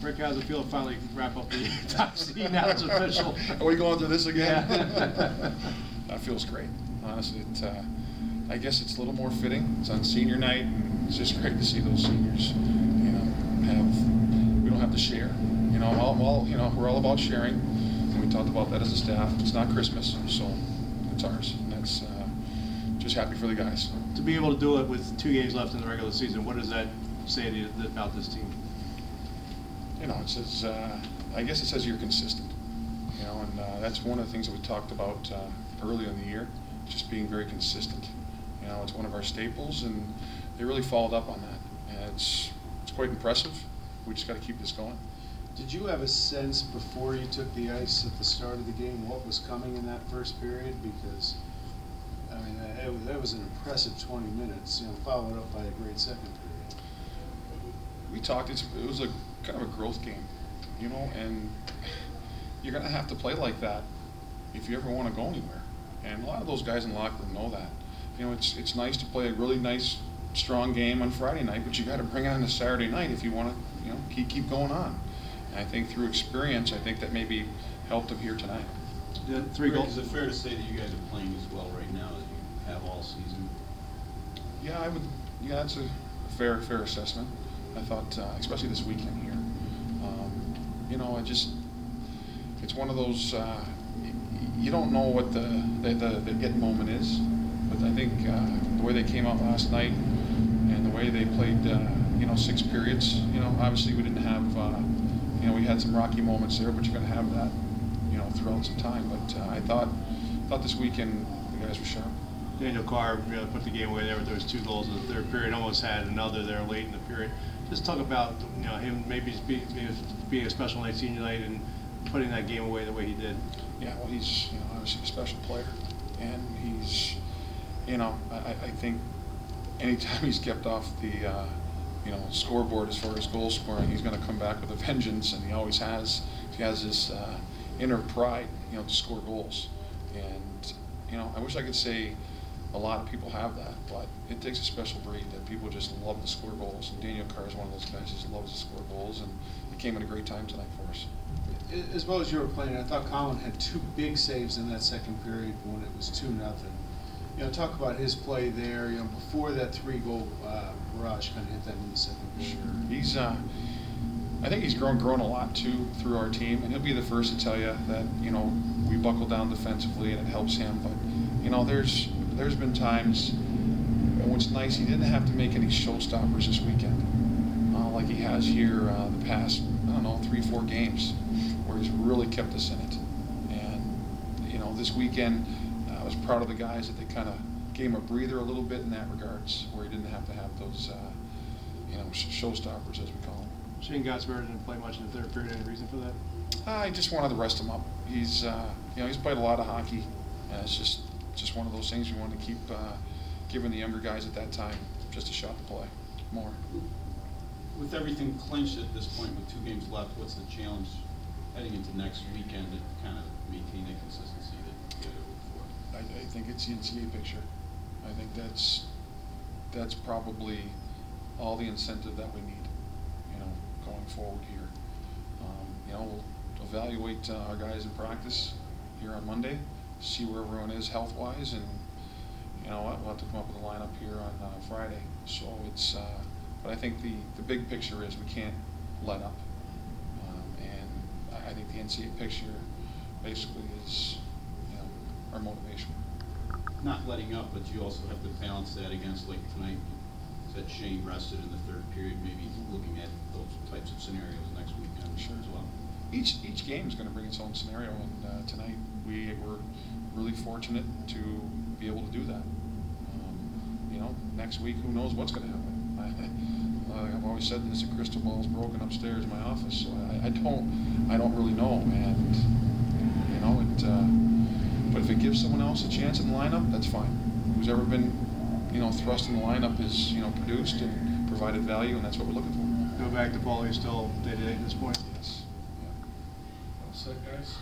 Rick, how's it feel to finally wrap up the top seed? Now it's official. Are we going through this again? Yeah. That feels great. Honestly, I guess it's a little more fitting. It's on senior night, and it's just great to see those seniors. We don't have to share. We're all about sharing, and we talked about that as a staff. It's not Christmas, so it's ours. And that's just happy for the guys. To be able to do it with 2 games left in the regular season, what does that say to you about this team? It says, I guess it says you're consistent. And that's one of the things that we talked about early in the year, just being very consistent. It's one of our staples, and they really followed up on that. And it's quite impressive. We just got to keep this going. Did you have a sense before you took the ice at the start of the game what was coming in that first period? Because I mean, that was an impressive 20 minutes, followed up by a great second period. We talked. It was a kind of a growth game, and you're going to have to play like that if you ever want to go anywhere. And a lot of those guys in the locker room know that. It's nice to play a really nice, strong game on Friday night, but you got to bring it on a Saturday night if you want to, keep going on. And I think through experience, I think that maybe helped them here tonight. Yeah, 3 goals. Is it fair to say that you guys are playing as well right now as you have all season? Yeah, I would. Yeah, that's a fair assessment. I thought, especially this weekend here. It's one of those. You don't know what the get moment is, but I think the way they came out last night and the way they played, 6 periods. Obviously we didn't have. We had some rocky moments there, but you're going to have that, throughout some time. But I thought this weekend the guys were sharp. Daniel Carr put the game away there with those 2 goals in the 3rd period. Almost had another there late in the period. Just talk about him maybe being a special night, senior night, and putting that game away the way he did. Yeah, well, he's obviously a special player, and he's I think anytime he's kept off the scoreboard as far as goal scoring, he's going to come back with a vengeance, and he always has. He has this inner pride, to score goals, and I wish I could say a lot of people have that, but it takes a special breed that people just love to score goals, and Daniel Carr is one of those guys who just loves to score goals, and he came at a great time tonight for us. As well as you were playing, I thought Colin had 2 big saves in that second period when it was 2-0. Talk about his play there. Before that 3-goal barrage kind of hit them in the second period. Sure. He's. I think he's grown a lot too through our team, and he'll be the first to tell you that we buckle down defensively and it helps him. But there's been times, and what's nice, he didn't have to make any showstoppers this weekend, like he has here the past 3-4 games, where he's really kept us in it. And this weekend, I was proud of the guys that they kind of gave him a breather a little bit in that regards, where he didn't have to have those showstoppers, as we call them. Shane Gottsberger didn't play much in the 3rd period. Any reason for that? I just wanted to rest him up. He's he's played a lot of hockey, and it's just one of those things we want to keep giving the younger guys at that time just a shot to play more. With everything clinched at this point, with 2 games left, what's the challenge heading into next weekend to kind of maintain that consistency that you had before? I think it's the NCAA picture. I think that's probably all the incentive that we need, going forward here. We'll evaluate our guys in practice here on Monday, see where everyone is health-wise, and we'll have to come up with a lineup here on Friday. So it's, but I think the big picture is we can't let up, and I think the NCAA picture basically is, our motivation. Not letting up, but you also have to balance that against, like tonight, that Shane rested in the 3rd period, maybe looking at those types of scenarios next weekend. Sure. As well. Each game is going to bring its own scenario, and tonight we were really fortunate to be able to do that. Next week, who knows what's going to happen? I've always said this: a crystal ball is broken upstairs in my office, so I don't really know. And but if it gives someone else a chance in the lineup, that's fine. Who's ever been thrust in the lineup is produced and provided value, and that's what we're looking for. Go back to Paulie, still day-to-day at this point. Yes. Yeah. All set, guys.